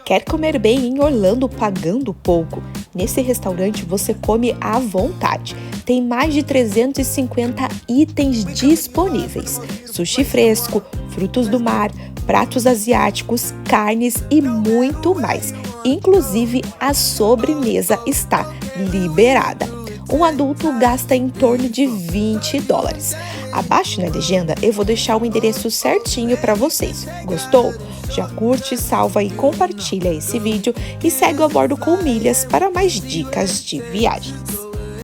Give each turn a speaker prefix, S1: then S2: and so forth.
S1: Quer comer bem em Orlando pagando pouco? Nesse restaurante você come à vontade. Tem mais de 350 itens disponíveis: sushi fresco, frutos do mar, pratos asiáticos, carnes e muito mais. Inclusive, a sobremesa está liberada. Um adulto gasta em torno de $20. Abaixo na legenda eu vou deixar o endereço certinho para vocês. Gostou? Já curte, salva e compartilha esse vídeo e segue o A Bordo com Milhas para mais dicas de viagens.